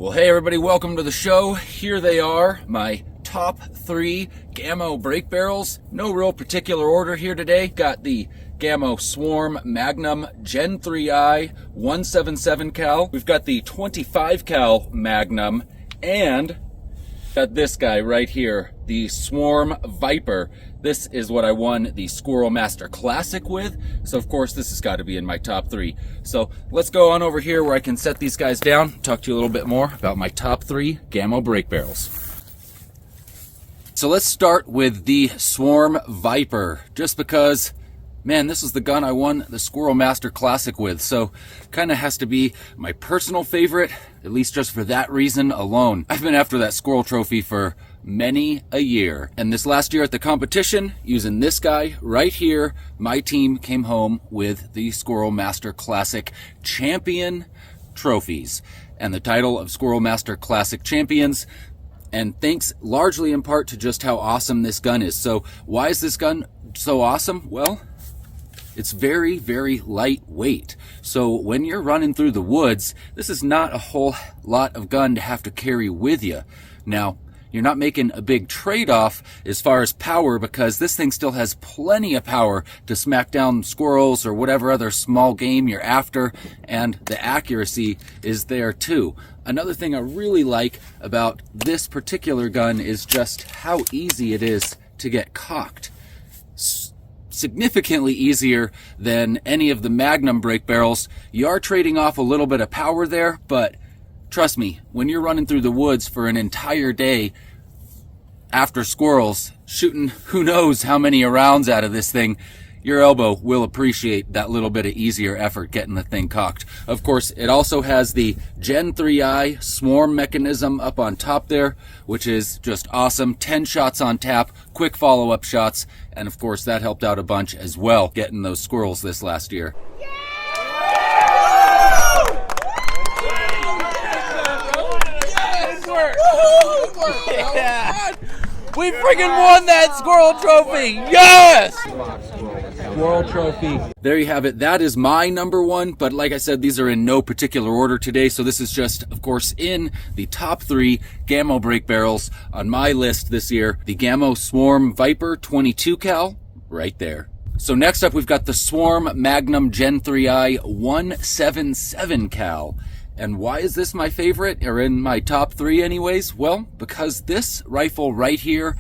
Well, hey everybody, welcome to the show. Here they are, my top 3 Gamo brake barrels. No real particular order here today. Got the Gamo Swarm Magnum Gen3i 177 cal. We've got the 25 cal Magnum, and got this guy right here, the Swarm Viper. This is what I won the Squirrel Master Classic with, so of course this has got to be in my top 3. So let's go on over here where I can set these guys down, talk to you a little bit more about my top 3 Gamo brake barrels. So let's start with the Swarm Viper, just because, man, this is the gun I won the Squirrel Master Classic with, so kind of has to be my personal favorite, at least just for that reason alone. I've been after that squirrel trophy for many a year, and this last year at the competition, using this guy right here, my team came home with the Squirrel Master Classic Champion trophies and the title of Squirrel Master Classic Champions. And thanks largely in part to just how awesome this gun is. So why is this gun so awesome? Well, it's very, very lightweight. So when you're running through the woods, this is not a whole lot of gun to have to carry with you. Now, you're not making a big trade-off as far as power, because this thing still has plenty of power to smack down squirrels or whatever other small game you're after, and the accuracy is there too. Another thing I really like about this particular gun is just how easy it is to get cocked. Significantly easier than any of the Magnum brake barrels. You are trading off a little bit of power there, but trust me, when you're running through the woods for an entire day after squirrels, shooting who knows how many rounds out of this thing, your elbow will appreciate that little bit of easier effort getting the thing cocked. Of course, it also has the Gen3i swarm mechanism up on top there, which is just awesome. 10 shots on tap, quick follow-up shots, and of course that helped out a bunch as well, getting those squirrels this last year. Yeah. We freaking won that squirrel trophy! Yes! Squirrel trophy. There you have it. That is my number 1, but like I said, these are in no particular order today, so this is just, of course, in the top 3 Gamo brake barrels on my list this year. The Gamo Swarm Viper 22 cal, right there. So next up, we've got the Swarm Magnum Gen3i 177 cal. And why is this my favorite, or in my top 3 anyways? Well, because this rifle right here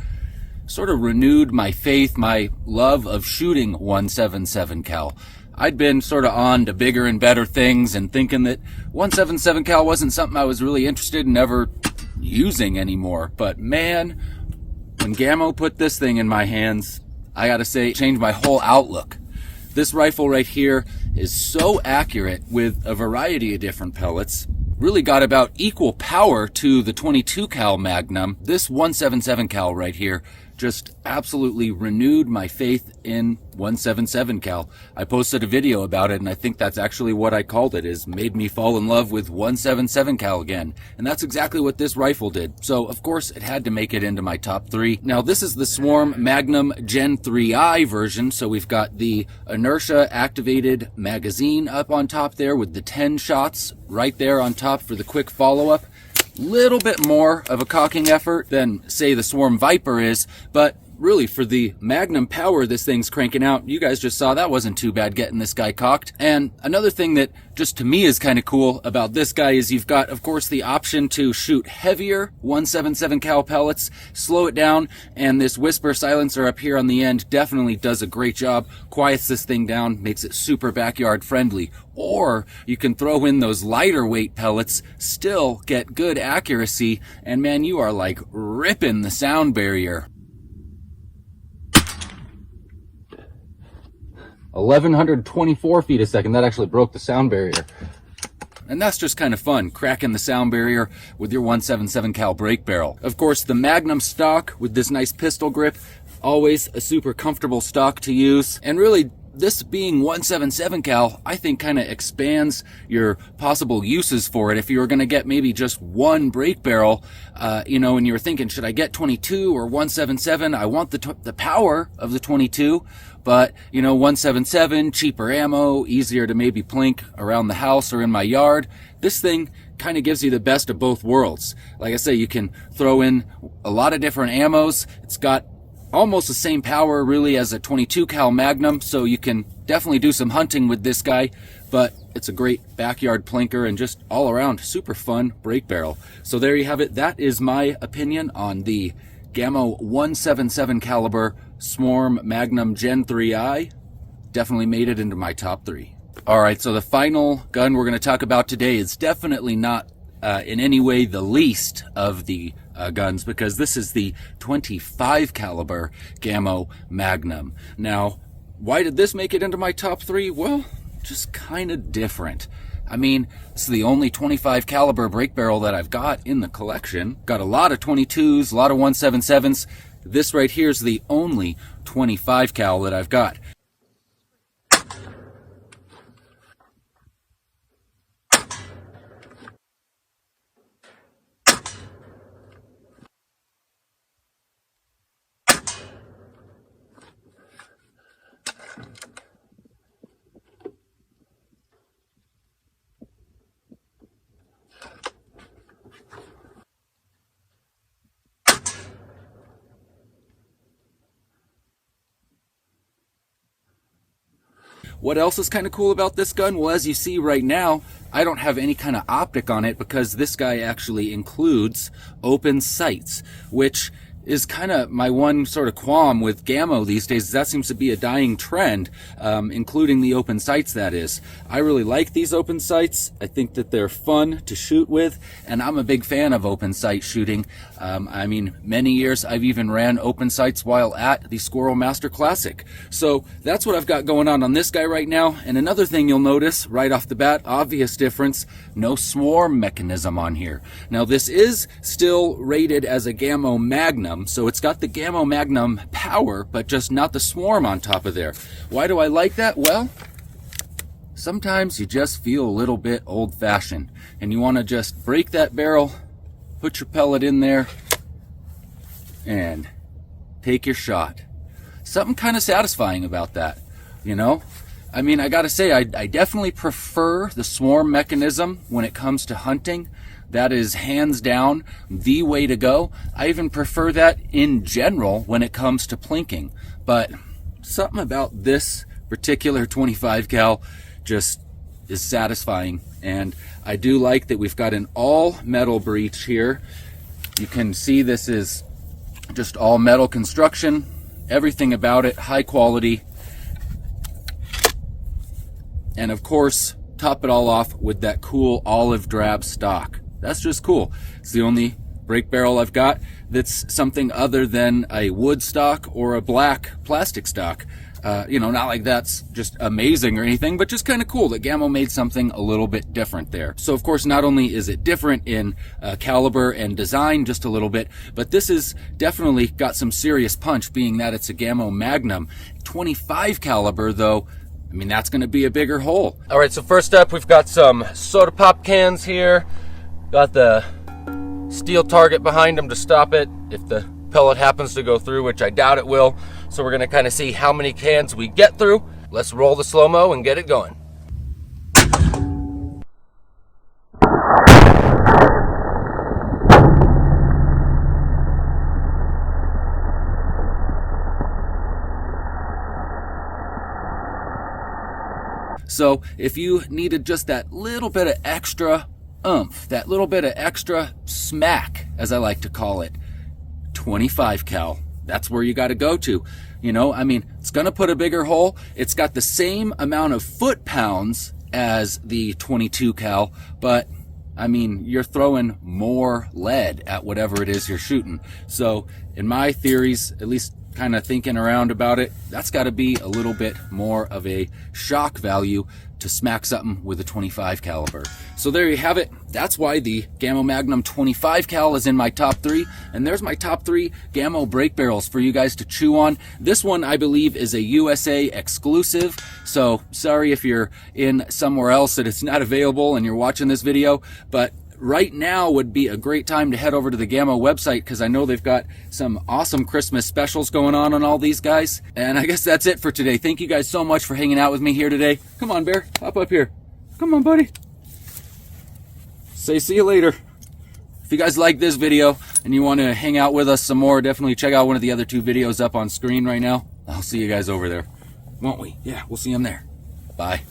sort of renewed my faith, my love of shooting 177 cal. I'd been sort of on to bigger and better things and thinking that 177 cal wasn't something I was really interested in ever using anymore. But man, when Gamo put this thing in my hands, I gotta say, it changed my whole outlook. This rifle right here is so accurate with a variety of different pellets. Really got about equal power to the 22 cal Magnum. This 177 cal right here just absolutely renewed my faith in 177 cal. I posted a video about it, and I think that's actually what I called it, is made me fall in love with 177 cal again. And that's exactly what this rifle did. So of course it had to make it into my top 3. Now this is the Swarm Magnum Gen3i version, so we've got the inertia activated magazine up on top there with the 10 shots right there on top for the quick follow-up. Little bit more of a cocking effort than, say, the Swarm Viper is, but really for the Magnum power this thing's cranking out, you guys just saw that wasn't too bad getting this guy cocked. And another thing that just to me is kind of cool about this guy is you've got, of course, the option to shoot heavier 177 cal pellets, slow it down, and this whisper silencer up here on the end definitely does a great job, quiets this thing down, makes it super backyard friendly. Or you can throw in those lighter weight pellets, still get good accuracy, and man, you are like ripping the sound barrier. 1,124 feet a second. That actually broke the sound barrier. And that's just kind of fun, cracking the sound barrier with your 177 cal brake barrel. Of course, the Magnum stock with this nice pistol grip, always a super comfortable stock to use. And really, this being 177 cal, I think kind of expands your possible uses for it. If you were going to get maybe just one brake barrel, and you were thinking, should I get 22 or 177? I want the power of the 22, but 177, cheaper ammo, easier to maybe plink around the house or in my yard. This thing kind of gives you the best of both worlds. Like I say, you can throw in a lot of different ammos. It's got almost the same power really as a 22 cal Magnum, so you can definitely do some hunting with this guy, but it's a great backyard plinker and just all around super fun break barrel. So there you have it. That is my opinion on the Gamo 177 caliber Swarm Magnum Gen3i. Definitely made it into my top 3. All right, so the final gun we're going to talk about today is definitely not in any way the least of the guns, because this is the 25 caliber Gamo Magnum. Now, why did this make it into my top 3? Well, just kind of different. I mean, it's the only 25 caliber break barrel that I've got in the collection. Got a lot of 22s, a lot of 177s. This right here is the only 25 cal that I've got. What else is kind of cool about this gun? Well, as you see right now, I don't have any kind of optic on it because this guy actually includes open sights, which is kind of my one sort of qualm with Gamo these days. That seems to be a dying trend, including the open sights, that is. I really like these open sights. I think that they're fun to shoot with, and I'm a big fan of open sight shooting. I mean, many years I've even ran open sights while at the Squirrel Master Classic. So that's what I've got going on this guy right now. And another thing you'll notice right off the bat, obvious difference, no swarm mechanism on here. Now this is still rated as a Gamo Magnum, so it's got the Gamo Magnum power, but just not the swarm on top of there. Why do I like that? Well, sometimes you just feel a little bit old-fashioned, and you want to just break that barrel, put your pellet in there, and take your shot. Something kind of satisfying about that, you know? I mean, I gotta say, I definitely prefer the swarm mechanism when it comes to hunting. That is hands down the way to go. I even prefer that in general when it comes to plinking. But something about this particular 25 cal just is satisfying. And I do like that we've got an all metal breech here. You can see this is just all metal construction. Everything about it, high quality. And of course, top it all off with that cool olive drab stock. That's just cool. It's the only break barrel I've got that's something other than a wood stock or a black plastic stock. You know, not like that's just amazing or anything, but just kind of cool that Gamo made something a little bit different there. So of course, not only is it different in caliber and design just a little bit, but this has definitely got some serious punch, being that it's a Gamo Magnum. 25 caliber though, I mean, that's going to be a bigger hole. All right, so first up, we've got some soda pop cans here. Got the steel target behind them to stop it if the pellet happens to go through, which I doubt it will. So we're going to kind of see how many cans we get through. Let's roll the slow-mo and get it going. So if you needed just that little bit of extra oomph, that little bit of extra smack, as I like to call it, 25 cal, that's where you got to go to. You know, I mean, it's going to put a bigger hole. It's got the same amount of foot-pounds as the 22 cal, but I mean, you're throwing more lead at whatever it is you're shooting. So in my theories, at least kind of thinking around about it, that's got to be a little bit more of a shock value to smack something with a 25 caliber. So there you have it. That's why the Gamo Magnum 25 cal is in my top 3. And there's my top 3 Gamo break barrels for you guys to chew on. This one, I believe, is a USA exclusive. So sorry if you're in somewhere else that it's not available and you're watching this video, but right now would be a great time to head over to the Gamo website, because I know they've got some awesome Christmas specials going on all these guys. And I guess that's it for today. Thank you guys so much for hanging out with me here today. Come on, Bear, hop up here. Come on, buddy. say see you later. If you guys like this video and you want to hang out with us some more, definitely check out one of the other 2 videos up on screen right now. I'll see you guys over there, won't we? Yeah, we'll see them there. Bye.